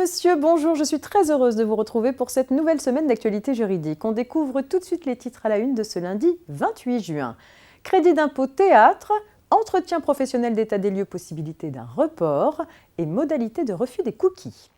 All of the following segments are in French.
monsieur, bonjour, je suis très heureuse de vous retrouver pour cette nouvelle semaine d'actualité juridique. On découvre tout de suite les titres à la une de ce lundi 28 juin. Crédit d'impôt théâtre, entretien professionnel d'état des lieux, possibilité d'un report et modalité de refus des cookies.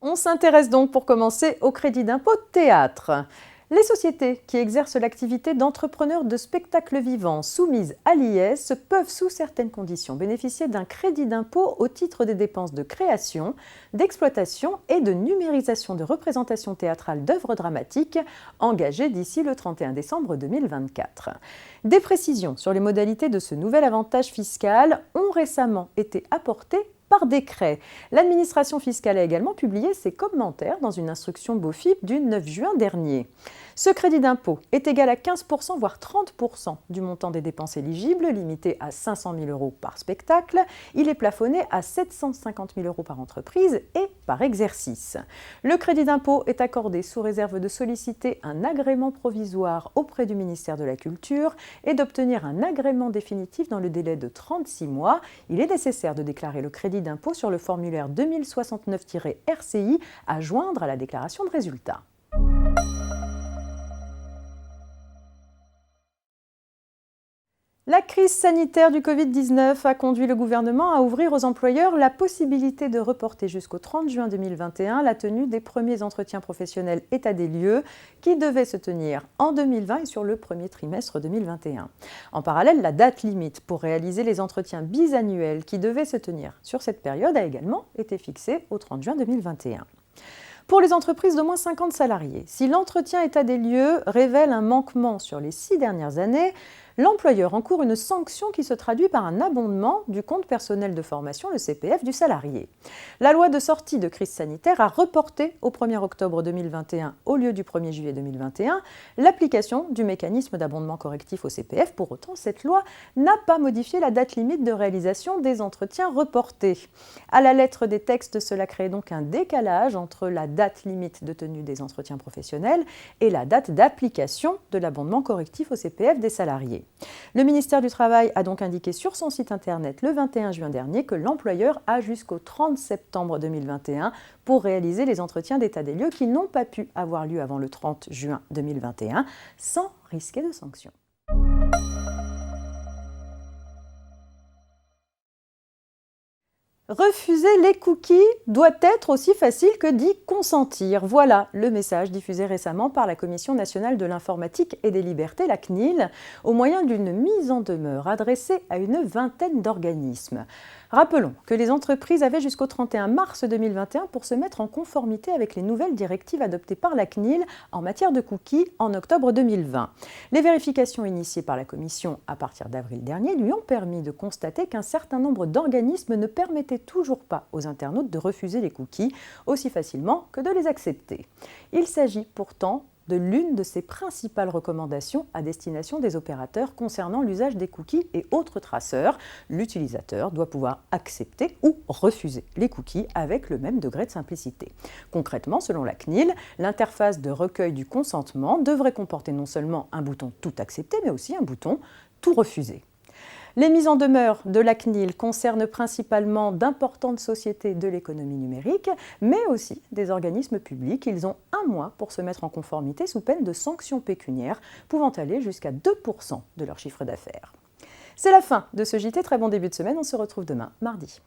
On s'intéresse donc pour commencer au crédit d'impôt théâtre. Les sociétés qui exercent l'activité d'entrepreneurs de spectacles vivants soumises à l'IS peuvent sous certaines conditions bénéficier d'un crédit d'impôt au titre des dépenses de création, d'exploitation et de numérisation de représentations théâtrales d'œuvres dramatiques engagées d'ici le 31 décembre 2024. Des précisions sur les modalités de ce nouvel avantage fiscal ont récemment été apportées par décret. L'administration fiscale a également publié ses commentaires dans une instruction BOFIP du 9 juin dernier. Ce crédit d'impôt est égal à 15% voire 30% du montant des dépenses éligibles, limité à 500 000 € par spectacle. Il est plafonné à 750 000 € par entreprise et par exercice. Le crédit d'impôt est accordé sous réserve de solliciter un agrément provisoire auprès du ministère de la Culture et d'obtenir un agrément définitif dans le délai de 36 mois. Il est nécessaire de déclarer le crédit d'impôt sur le formulaire 2069-RCI à joindre à la déclaration de résultat. La crise sanitaire du Covid-19 a conduit le gouvernement à ouvrir aux employeurs la possibilité de reporter jusqu'au 30 juin 2021 la tenue des premiers entretiens professionnels état des lieux qui devaient se tenir en 2020 et sur le premier trimestre 2021. En parallèle, la date limite pour réaliser les entretiens bisannuels qui devaient se tenir sur cette période a également été fixée au 30 juin 2021. Pour les entreprises d'au moins 50 salariés, si l'entretien état des lieux révèle un manquement sur les 6 dernières années, l'employeur encourt une sanction qui se traduit par un abondement du compte personnel de formation, le CPF, du salarié. La loi de sortie de crise sanitaire a reporté au 1er octobre 2021 au lieu du 1er juillet 2021 l'application du mécanisme d'abondement correctif au CPF. Pour autant, cette loi n'a pas modifié la date limite de réalisation des entretiens reportés. À la lettre des textes, cela crée donc un décalage entre la date limite de tenue des entretiens professionnels et la date d'application de l'abondement correctif au CPF des salariés. Le ministère du Travail a donc indiqué sur son site internet le 21 juin dernier que l'employeur a jusqu'au 30 septembre 2021 pour réaliser les entretiens d'état des lieux qui n'ont pas pu avoir lieu avant le 30 juin 2021 sans risquer de sanction. Refuser les cookies doit être aussi facile que d'y consentir. Voilà le message diffusé récemment par la Commission nationale de l'informatique et des libertés, la CNIL, au moyen d'une mise en demeure adressée à une vingtaine d'organismes. Rappelons que les entreprises avaient jusqu'au 31 mars 2021 pour se mettre en conformité avec les nouvelles directives adoptées par la CNIL en matière de cookies en octobre 2020. Les vérifications initiées par la Commission à partir d'avril dernier lui ont permis de constater qu'un certain nombre d'organismes ne permettaient toujours pas aux internautes de refuser les cookies aussi facilement que de les accepter. Il s'agit pourtant de l'une de ses principales recommandations à destination des opérateurs concernant l'usage des cookies et autres traceurs. L'utilisateur doit pouvoir accepter ou refuser les cookies avec le même degré de simplicité. Concrètement, selon la CNIL, l'interface de recueil du consentement devrait comporter non seulement un bouton « Tout accepter », mais aussi un bouton « Tout refuser ». Les mises en demeure de la CNIL concernent principalement d'importantes sociétés de l'économie numérique, mais aussi des organismes publics. Ils ont un mois pour se mettre en conformité sous peine de sanctions pécuniaires pouvant aller jusqu'à 2% de leur chiffre d'affaires. C'est la fin de ce JT. Très bon début de semaine. On se retrouve demain, mardi.